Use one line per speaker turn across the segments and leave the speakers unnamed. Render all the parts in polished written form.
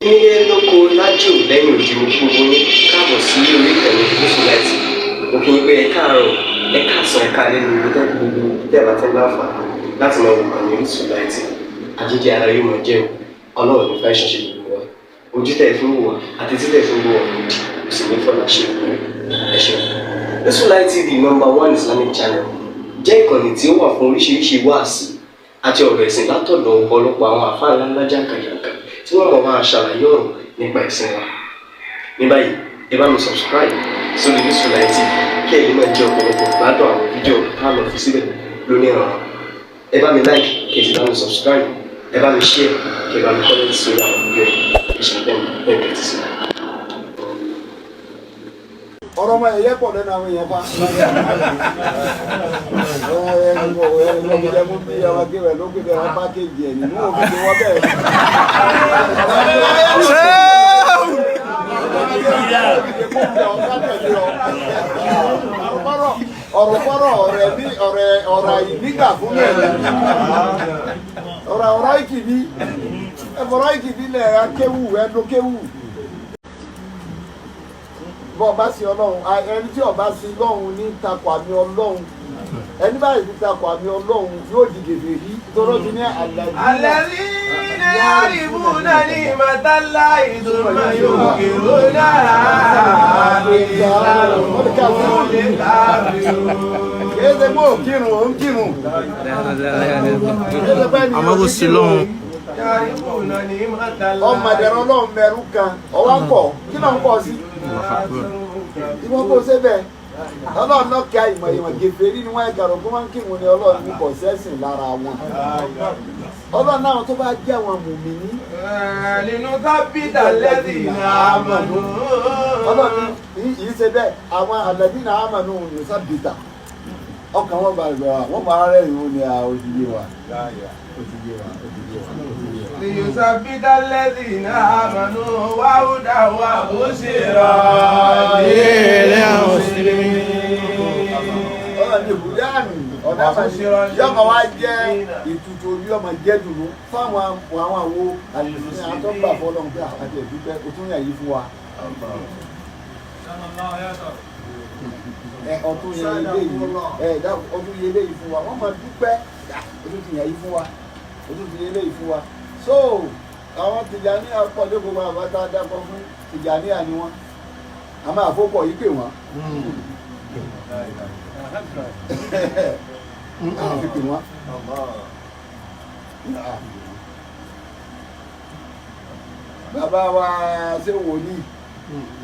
Nílé lóko lájò lẹ́yìn òdì mo kí gbogbo yín káàbọ̀ sí orí ìkànnì Mùsùlùmí. Mo kí yín pé ẹ káàárọ̀, ẹ káàsán, ẹ káalẹ́ ní ibi tẹ́lẹ̀ gbogbo tẹ́lẹ̀ àti láǹfààní láti máa wò ìkànnì Mùsùlùmí. Àjíjẹ ara yóò máa jẹun, Ọlọ́run ní fẹ́ ṣọṣẹ́ gbogbo wa. Ojú tẹ̀ fún wò wá àti títẹ̀ fún wò wá lòdì, kò sì ní fọ́nà ṣe ẹ ṣeun. Mùsùlùmí TV #1 Islamic channel jẹ́ ìkànnì tí ó wà fún oríṣiríṣi wáàsí àti ọ̀rọ̀ ẹ̀sìn látọ̀dọ̀ ọ̀pọ̀lọpọ̀ àwọn àfáà ńláńlá jàǹkàjàǹkà tí wọ́n mọ̀ máa ṣàlàyé ọ̀rọ̀ nípa ẹ̀sìn wa. Ní báyìí, ẹ bá mi subscribe sórí Mùsùlùmí TV kí ẹ lè máa jẹ ọ̀pọ̀lọpọ̀ gbádùn àwọn fídíò táwọn fi síbẹ̀ lónìí ọ̀rọ̀. Ẹ bá mi like kí ẹ sì bá mi subscribe, ẹ bá mi share kí ẹ bá mi comment sórí àwọn fídíò yìí. Ìṣẹ̀lẹ̀ bẹ́ẹ̀ bẹ́ẹ̀ ti sí.
Ọ̀rọ̀ ọmọ ẹ̀yẹ pọ̀ lẹ́nu àwọn èèyàn pa. Ẹ̀ẹ́dẹ̀gbọ̀n mú bí ọmọ kéwẹ̀ ló gbé bẹ̀rẹ̀ pákéjì ẹ̀ nínú òfin tí wọ́n bẹ̀rẹ̀. Ọ̀rọ̀ ọ̀rọ̀ ìnígbà fún mi ọ̀rọ̀ ìkìbí ẹ̀fọ̀rọ̀ ìkìbí lẹ̀ akéwù ẹ̀dùn kéwù. Bọ́ ọba sí Ọlọ́run ẹni tí ọba sí Ọlọ́run ní takò àmì Ọlọ́run ẹni báyìí ti takò àmì Ọlọ́run yóò di gèdè rí tóró ti ní
àlàyé ní àríwú náà ní ìmọ̀tálá ìdùnnú yóò kéré náà
kéde mọ́ kírun ó ń kírun
àmọ́ kò sí lọ́hùn.
ọmọdé Ọlọ́run mẹ́rù kan ọwọ́ kọ̀ kí náà ń kọ́ sí ìwọ́n kó sébẹ̀ Ọlọ́run náà kí ìmọ̀ gèfèrí ni wọ́n ẹ̀ka rọ̀ kó máa ń kírun ní Ọlọ́run ní kọ̀ sẹ́sìn lára wọn Ọlọ́run náà tó bá jẹ́ àwọn mùmínì.
nínú tábìtà lẹ́dí àmàlú.
Ọlọ́run yìí ṣe bẹ́ẹ̀ àwọn àlẹ́dí náà àmàlú ní sábìtà ọkàn wọn bá gbà wọn máa rẹ̀ ìhun ní òjìyé wa.
ليثبت الذين آمنوا وهدى وبشرى للمسلمين.
Ọlọ́run ní ìbúdáàmì ọ̀dà yọmọ wa jẹ́ ìtutù ojú ọmọ jẹ́ dùnú fáwọn àwọn àwo àlùfíà àtọ́gbà fọlọ́run pé àti ẹ̀dúpẹ́ o tún yà yí fún wa. Ọtún yẹ eléyìí fún wa wọ́n máa dúpẹ́ o tún ti yà yí fún wa o tún ti yẹ eléyìí fún wa. So àwọn Tìjàní àpọ̀lé gbogbo àbáta dákọ̀ fún Tìjàní àní wọn a máa fọ́pọ̀ yí pè wọ́n àwọn fi pè wọ́n bàbá wa ṣé wòlíì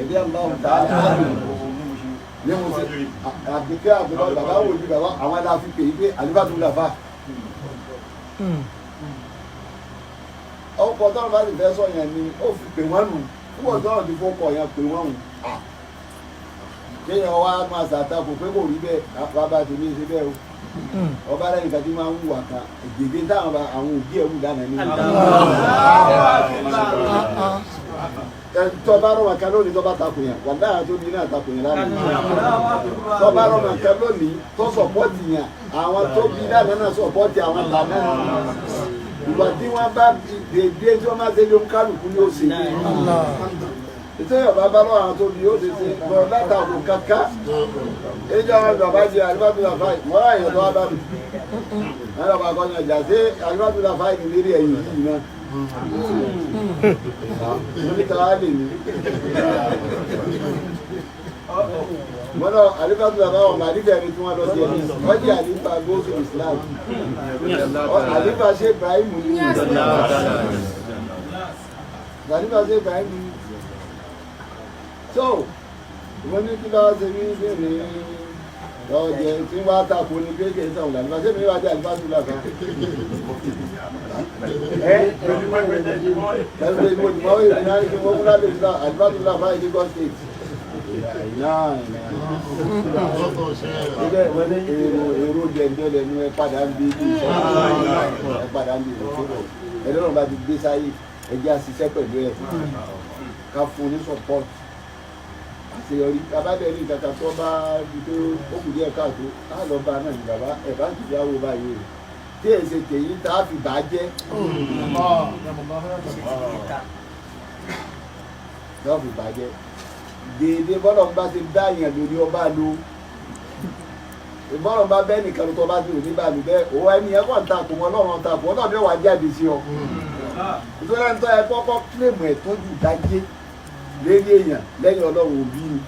ẹ̀dí àlọ́hùn tààlà ní mo ṣe àbíkẹ́ àbúrò bàbá wòlíì bàbá àwọn aláfi pè yí pé àlífàtú làfà ọkọ̀ tọ́lọ̀ bá ti fẹ́ sọ yẹn ni ó fi pè wọ́n nù púpọ̀ tọ́lọ̀ ti fọ́kọ̀ yẹn pè wọ́n nù kéèyàn wá máa ṣàtakò pé kò rí bẹ́ẹ̀ bàbá tèmi ṣe bẹ́ẹ̀ o ọba rẹ̀ nìkan tí máa ń wà ká èdè táwọn àwọn òbí ẹ̀ wù dáná ní tọ́ba rọ̀mà kan lónìí tọ́ba takò yẹn wà dáhà tó bí náà takò yẹn lánàá tọ́ba rọ̀mà kan lónìí tó sọ̀pọ̀tì yẹn àwọn tó bí dáná náà sọ̀pọ̀tì àwọn tàná ìgbà tí wọ́n bá dèdè tí wọ́n máa ṣe lé kálukú ní oṣù yìí ètò ìyọ̀bá bá lọ́wọ́ àwọn tó bí ó ṣe ṣe lọ látàkù kankan ẹjọ́ àwọn bàbá jẹ àlùbádùn àfáì wọ́n ráyè tó wá bá mi wọ́n lọ́wọ́ akọ́ni ọjà sí àlùbádùn àfáì ní lérí ẹ̀yìn yìí náà lórí tàwa lè ní. wọ́n lọ àlùbádùn àfáì ọ̀gá àdìgbà ẹni tí wọ́n lọ sí ẹni wọ́n jẹ́ àlùbá gbóòsù Islam àlùbá ṣe Ibrahim ní àlùbá ṣe Ibrahim ní. So wọ́n ní kí lọ́wọ́ ṣe ní ìbéèrè ọ̀jẹ̀ tí wọ́n á takò ní kéèkéé sọ̀rọ̀ lànà ṣé mi wá jẹ́ àlùfáàsù làkàn. Ẹgbẹ́ ìlú òdìmọ̀ ìrìn náà ní kí wọ́n múlá lè ṣe àlùfáàsù làkàn ní Lagos State. Wọ́n ní èrò jẹ̀ǹdẹ̀lẹ̀ ní ẹ padà ń bí ẹ padà ń bí ẹlẹ́rọ̀ bá ti gbé sáyé ẹjẹ́ àṣìṣẹ́ pẹ̀lú ẹ̀ ká fún ní support. Àṣeyọrí abájẹ́ ní ìkàkà tó bá di pé ó kù díẹ̀ káàtó á lọ bá náà ní bàbá ẹ̀ bá ti yáwó báyìí o tí èsè tèyí tá a fi bà á jẹ́ lọ́ọ̀fù bàjẹ́ dèédé bọ́lọ̀ ń bá ti dá yẹn lórí ọba lo ìbọ́lọ̀ bá bẹ́ẹ̀ nìkan tó bá ti òní bàlù bẹ́ẹ̀ òwò ẹni ẹ̀ kàn takò wọn lọ́rùn takò wọn náà bí wàá jáde sí ọ. ìtura ń tọ́ ẹ kọ́kọ́ kílèmù ẹ̀ tó jù dájé lérí èèyàn lẹ́yìn ọlọ́run òbí ni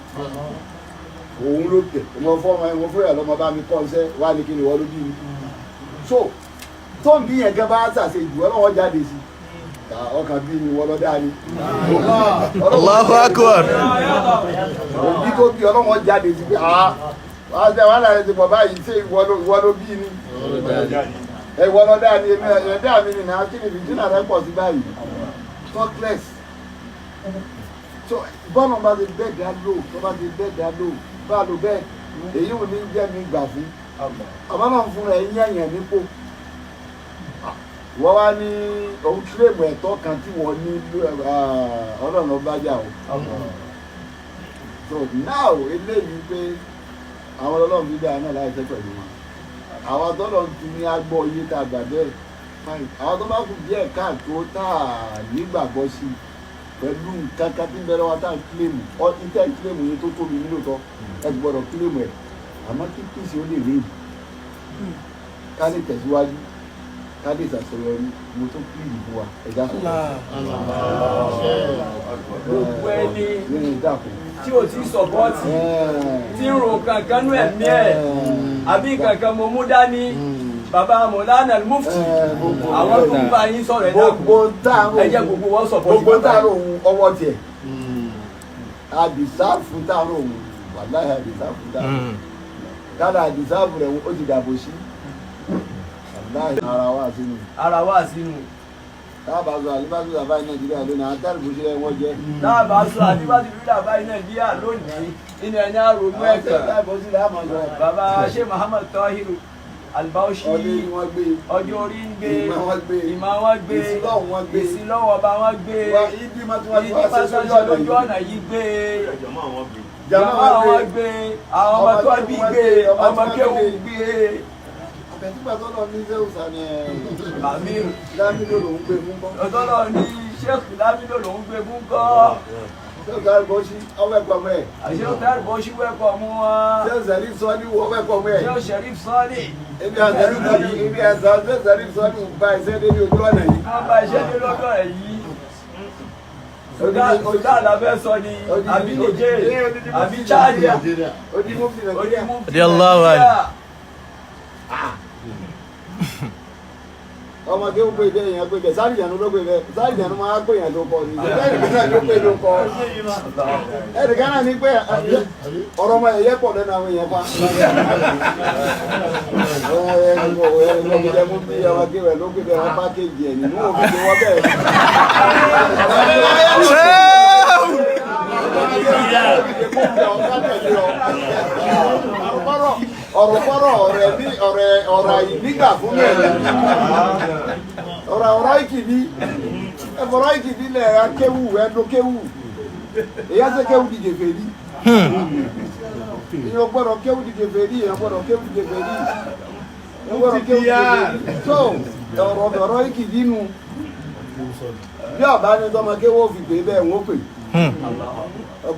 òun ló tẹ̀ ìwọ̀n fọ́ọ̀mù ẹ̀wọ̀n fúyà lọ́mọ bá mi kọ́ ṣẹ́ wá ní kí ni wọ́n ló bí mi. so tó ń bí yẹn gan bá ṣàṣe jù ọlọ́wọ́ jáde sí ọkàn bí ni wọ́n lọ dáa ni.
Allahu Akbar.
òbí tó bí ọlọ́wọ́ jáde sí pé wàhálà ẹ̀ ti pọ̀ báyìí ṣé ìwọ ló bí ni. ìwọ lọ dáa ni ẹ̀dá mi nìyà kí ni fìdínà rẹ pọ̀ sí báyìí. talkless. so bọ́ọ̀nù bá ti bẹ́ẹ̀ dá lò tó bá ti bẹ́ẹ̀ dá lò bá lò bẹ́ẹ̀ èyí ò ní jẹ́ mi gbà fún. àmọ́ náà fún rẹ̀ yín yẹn nípò. wọ́n wá ní òun kílèmù ẹ̀tọ́ kan tí wọ́n ní ọlọ́run bá jà o. so now eléyìí pé àwọn ọlọ́run bí dáa náà láìsẹ́ pẹ̀lú wọn. àwọn tọ́lọ̀ ti ní agbọ́ iye tá a gbà bẹ́ẹ̀ àwọn tó bá kù díẹ̀ káàtó tá a nígbàgbọ́ sí pẹ̀lú nǹkan kan tí ń bẹ̀rẹ̀ wa tá a kílèmù ọtí tẹ́ kílèmù yẹn tó tóbi nílò tọ́ ẹ ti gbọ́dọ̀ kílèmù ẹ̀ àmọ́ kí pèsè ó lè rí ká lè tẹ̀síwájú ká lè ṣàṣeyọrí mo tó kí ìlú wa ẹ̀dá kan.
gbogbo ẹni tí o ti sọ̀pọ́tì tí ń ro kankan nú ẹ̀mí ẹ̀ àbí kankan mo mú dání bàbá mọ̀lánà mufti àwọn tó ń bá yín sọ̀rọ̀ ẹ̀dá kù ẹ jẹ́ gbogbo wọn sọ̀pọ́tì.
gbogbo táàrọ̀ òun ọwọ́ tiẹ̀ àdìsáàfù táàrọ̀ òun wàláhì àdìsáàfù táàrọ̀ kálá àdìsáàfù rẹ̀ ó ti dàbò sí ara wa sínú táàbà sọ àlíbàtú àbáyé nàìjíríà lónìí àwọn táàbù ṣe wọ́n jẹ́.
táàbà sọ àlíbàtú àbáyé nàìjíríà lónìí inú ẹni àrònú ẹ̀kan bàbá ṣé Muhammad Tahiru Albauchi ọjọ́ orí ń gbé ìmọ̀ wọn gbé ìsìlọ́wọ́ ọba wọn gbé ìdí mọ́sánsá lójú ọ̀nà yìí gbé jàmá wọn gbé àwọn ọmọ tó bí gbé ọmọ kéwù gbé.
àbẹ̀túgbà tó lọ ní sẹ́wùsà ni
Amir
Lamido lòún gbé fún kọ́.
ọ̀tọ́lọ́ ní Sheikh Lamido lòún gbé fún kọ́.
Sheikh Albauchi ọwọ́ ẹ̀kọ́ mọ́ ẹ̀.
Sheikh Albauchi wẹ́kọ̀ mú wọn.
Sheikh Sharif Sọ́ọ́lì ọwọ́ ẹ̀kọ́ mọ́ ẹ̀.
Sheikh Sharif Sọ́ọ́lì.
Ebi àzà Sheikh Sharif Sọ́ọ́lì ń bá iṣẹ́ débi ojú ọ̀nà yìí.
wọ́n bá iṣẹ́ dé lọ́dọ̀ ẹ̀ yìí. Ọ̀gá àlàfẹ́ sọ ni àbí Nigeria àbí Chad.
Odi mufti Nàìjíríà.
Di Allahu Akbar.
ọmọ kí ó pè bẹ́ẹ̀ yẹn pé bẹ́ẹ̀ sáré ìyànú ló pè bẹ́ẹ̀ sáré ìyànú máa pè yẹn ló kọ ní ẹnìkan náà ló pè ló kọ ẹnìkan náà ní pé ọ̀rọ̀ ọmọ ẹ̀yẹ pọ̀ lẹ́nu àwọn èèyàn pa ẹ̀ẹ́dẹ̀gbọ̀n mú bí ọmọ kí rẹ̀ ló pè bẹ́ẹ̀ wọ́n pákéjì ẹ̀ nínú òfin tí wọ́n bẹ̀rẹ̀. ọ̀rọ̀ ọ̀rọ̀ nígbà fún mẹ́rin ọ̀rọ̀ ìkìdí ẹ̀fọ̀rọ̀ ìkìdí lẹ̀ akéwù ẹ̀dọ́kéwù èyí ṣe kéwù dìde fèrí èyí gbọ́dọ̀ kéwù dìde fèrí èyí gbọ́dọ̀ kéwù dìde fèrí èyí gbọ́dọ̀ kéwù dìde fèrí tó ọ̀rọ̀ ìkìdí nu bí ọba ní ọmọ kéwù ó fi pè bẹ́ẹ̀ wọ́n pè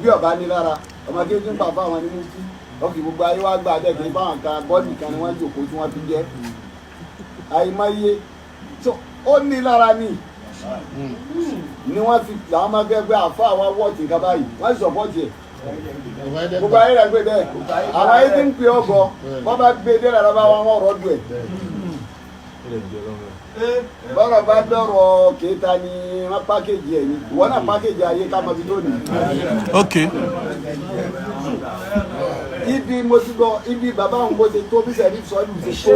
bí ọba ní lára ọmọ kéwù tí ń pa fáwọn ní mufti ọkì gbogbo ayé wá gbà bẹ́ẹ̀ kí báwọn kan bọ́ọ̀lì kan ni wọ́n jòkó tí wọ́n fi jẹ́ àìmọye tó ó ní lára ní ni wọ́n fi làwọn máa fẹ́ gbé àfa àwọn wọ́ọ̀tì nǹkan báyìí wọ́n sì sọ̀pọ̀tì ẹ̀ gbogbo ayé rẹ̀ gbé bẹ́ẹ̀ àwọn ayé tí ń pè ọgọ wọ́n bá gbé dé lára bá wọn ọ̀rọ̀ dù ẹ̀ bọ́lá bá dọ̀rọ̀ Keta ni wọ́n pákéjì ẹ̀ ni ìwọ náà pákéjì ayé ká mọ ibi tó nì. ibi mo ti gbọ́ ibi bàbá òun bó ṣe tó bí Sharif Sọ́ọ́lì ṣe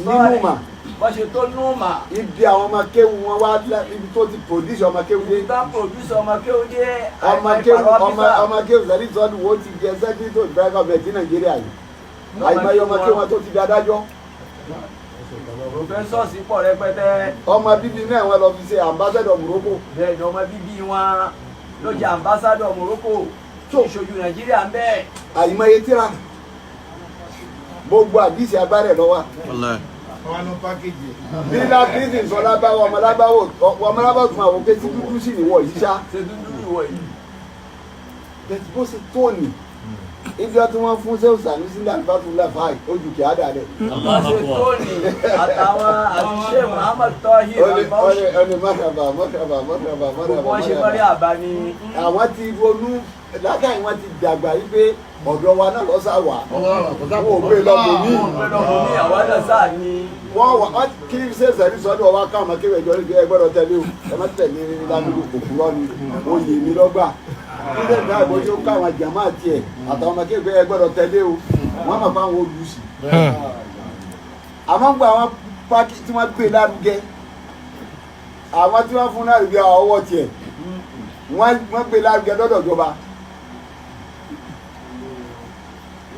tó nínú mà
bó ṣe tó nínú mà.
ibi àwọn ọmọ kéwù wọn wá ibi tó ti produce ọmọ kéwù dé.
bá produce ọmọ kéwù dé.
ọmọ kéwù Sharif Sọ́ọ́lì wo ti jẹ secretary driver of the Nàìjíríà yìí àìmọye ọmọ kéwù wọn tó ti di adájọ́.
Professors pọ̀ rẹpẹtẹ.
ọmọ bíbí náà wọn lọ fi ṣe ambassador Morocco.
bẹ́ẹ̀ ni ọmọ bíbí wọn ló jẹ́ ambassador Morocco tó ìṣojú Nàìjíríà ń bẹ́ẹ̀.
àìmọye tíra gbogbo àdìsí agbára ẹ̀ lọ́wọ́. bí lábíyèsí sọ lábáwọ ọmọlábáwò tó máa wọ pé tí dúdú sì níwọ̀ yìí ṣá.
ṣe dúdú ìwọ̀ yìí.
bẹ́ẹ̀ bó ṣe tó ní ibi ọtí wọn fún sẹ́wọ̀n sànú sí àlùbátúlá fáì ojú kìí àdá rẹ̀.
wọ́n ṣe tó ní àtàwọn àṣìṣe Muhammad Tahir Al-Bauchi.
ọ̀nì mọ́kàbà.
wọ́n ṣe mọ́rí àbá ni.
àwọn ti ronú lákàá wọn ti dàgbà yí pé ọ̀dọ̀ wa náà lọ́sà wà. wọ́n ò gbé lọ́mọ mi.
àwọn náà sáà ni.
wọ́n kí ṣe sẹ́rí sọ́dọ̀ wa káwọn ọmọ kéwàá ìjọ ní gbọ́dọ̀ tẹ́lẹ̀ o ẹ má tẹ̀lé lánàá òkúrọ́ ni oyè mi lọ́gbà. ilé ìgbà àgbọ̀ yóò ká àwọn jàmá tiẹ̀ àtàwọn ọmọ kéwàá ẹ gbọ́dọ̀ tẹ́lẹ̀ o wọ́n máa fáwọn olùsì. àmọ́ gba àwọn pákí tí wọ́n gbé lárugẹ àwọn tí wọ́n fún lárugẹ ọwọ́ tiẹ̀ wọ́n gbé lárugẹ lọ́dọ̀ ìjọba.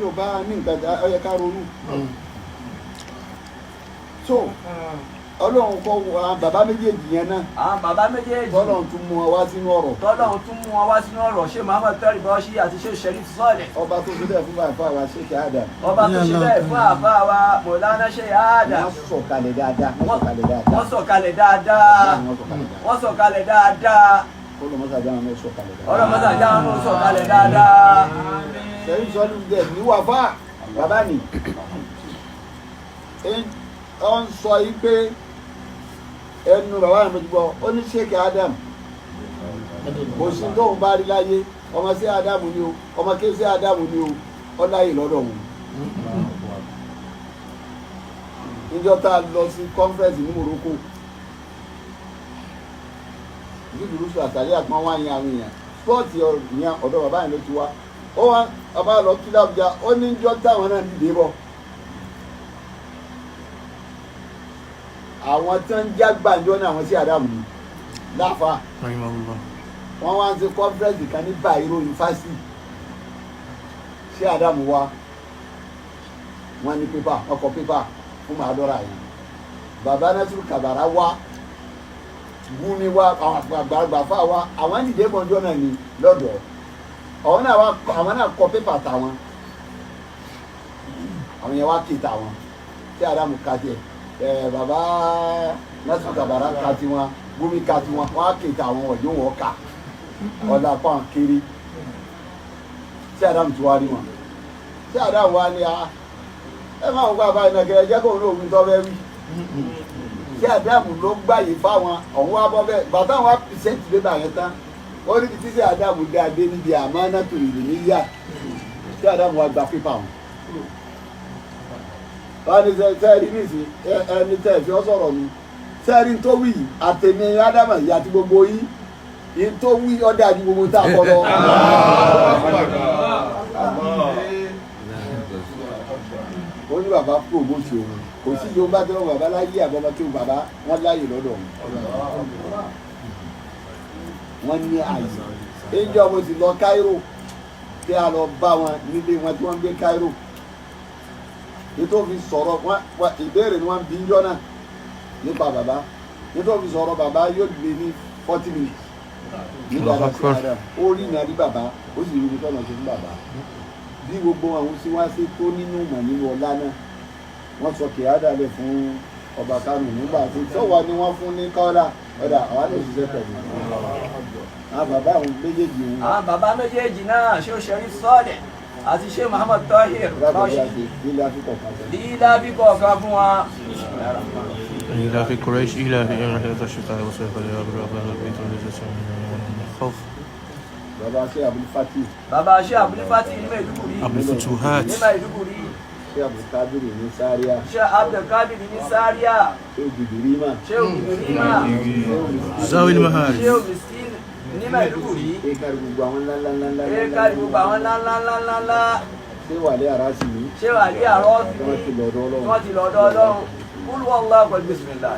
yóò bá ní nǹkan ó yẹ ká ronú. so ọlọ́run kọ́ àwọn bàbá méjèèjì yẹn náà.
àwọn bàbá méjèèjì.
tọ́lọ́run tún mú wọn wá sínú ọ̀rọ̀.
tọ́lọ́run tún mú wọn wá sínú ọ̀rọ̀ ṣé Muhammad Tahir Al-Bauchi àti ṣé Sharif Saleh.
ọba tó ṣe bẹ́ẹ̀ fún àfa wa ṣe kí Adam.
ọba tó ṣe bẹ́ẹ̀ fún àfa wa Mọ̀lánà ṣe Adam.
wọ́n sọ̀kalẹ̀ dáadáa.
wọ́n sọ̀kalẹ̀ dáadáa. wọ́n sọ̀kalẹ̀ dáadáa.
olùmọ̀sàjà wọn sọ̀kalẹ̀ dáadáa.
olùmọ̀sàjà wọn sọ̀kalẹ̀ dáadáa.
sẹ́yìn sọ́dún dẹ̀ níwà fà bàbá ni. ọ ń sọ yìí pé ẹnu bàbá mi ti gbọ́ ó ní Sheikh Adam kò sí tóun bá rí láyé ọmọ sí Adam ni o ọmọ kí sí Adam ni o ọ láyè lọ́dọ̀ wọn. níjọ́ tá a lọ sí conference ní Morocco ìdúrúsù àtàlẹ́ àpọ́n wá yan àwọn èèyàn spọ́ọ̀tì yẹn ọ̀dọ̀ bàbá yẹn ló ti wá ó wá bàbá lọ kí lábújá ó ní níjọ́ táwọn náà dìde bọ̀. àwọn tí wọ́n ń já gbàǹjọ́ ní àwọn sí Adamu ni láfa wọ́n wá ń ṣe conference kan ní Bayero University sí Adamu wa wọ́n ní pépà ọkọ̀ pépà fún màdọ́rà yìí bàbá Nasiru Kabara wa Gumi wa àwọn àgbààgbà fà wa àwọn nìdé mọ́jọ́ náà ni lọ́dọ̀ àwọn náà kọ pépà tàwọn àwọn yẹn wá kéta wọn sí Adamu kájẹ. Bàbá Nasiru Kabara ka tiwọn Gumi ka tiwọn wọn á kéta àwọn ọjọ́ wọn kà ọ̀dà pọ́n kiri sí Adamu tí wàá rí wọn sí Adamu wa ni ẹ máa ń gbọ́ àbáyé náà kẹrẹ jẹ́ kó ń lóògùn tó fẹ́ wí sí Adamu ló gbàyè fáwọn ọ̀hún wa bọ́ bẹ́ẹ̀ bàtà wọn á pìsẹ́ǹtì dé bàyẹn tán ó ní títí sí Adamu dé adé níbi àmọ́ náà tó ìlú níyà sí Adamu wa gba pépà wọn. wọ́n ní sẹ́ẹ̀rì nìsí ẹni tẹ́ fi ọ́ sọ̀rọ̀ mi sẹ́ẹ̀rì tó wí àtẹ̀mí Ádámù yìí àti gbogbo yìí tó wí ọ̀dà ju gbogbo tá a kọ́ lọ. ó ní bàbá promote òun kò sí yóò bá tẹ́wọ́ bàbá láyé àbọ̀bá tó bàbá wọ́n láyè lọ́dọ̀ òun. wọ́n ní àyè ẹjọ́ mo sì lọ Cairo tí a lọ bá wọn nílé wọn tí wọ́n gbé Cairo. nítorí sọ̀rọ̀ wọn ìbéèrè ni wọ́n bí jọ náà nípa bàbá nítorí sọ̀rọ̀ bàbá yóò lé ní 40 minutes nígbà láti ara ó rí ìnáwó bàbá ó sì rí ibi tọ́nà ṣe fún bàbá bí gbogbo àwọn tí wọ́n ṣe tó nínú ìmọ̀ nínú ọlá náà wọ́n sọ kì í ádàlẹ̀ fún ọba Kánò nígbà tí sọ́wọ́ ni wọ́n fún ní kọ́lá ọ̀dà àwọn àlọ́ òṣìṣẹ́ pẹ̀lú àwọn bàbá àwọn méjèèjì wọn. àwọn bàbá méjèèjì náà ṣé ó Sharif Saleh àti ṣé Muhammad Tahir Al-Bauchi lílá bíbọ̀ kan fún wa.
إلى في قريش إلى في رحلة الشتاء والصيف والربيع والبيت والجسم من الخوف.
bàbá ṣé Abdulfati.
bàbá ṣé Abdulfati ní Maiduguri.
Abdulfutuhat.
ní Maiduguri.
ṣé Abdulkadir ní Zaria.
ṣé Abdulkadir ní Zaria.
ṣé Ògìdìrímà.
ṣé Ògìdìrímà.
Zawil Maharij.
ṣé Miskin ní Maiduguri.
kárí gbogbo àwọn ńláńláńlá.
kárí gbogbo àwọn ńláńláńlá.
ṣé Wàlẹ́ Arásìmí.
ṣé Wàlẹ́ Arásìmí.
wọ́n ti lọ́dọ̀ Ọlọ́run.
wọ́n ti lọ́dọ̀ Ọlọ́run. Qul huwallahu ahad bismillah.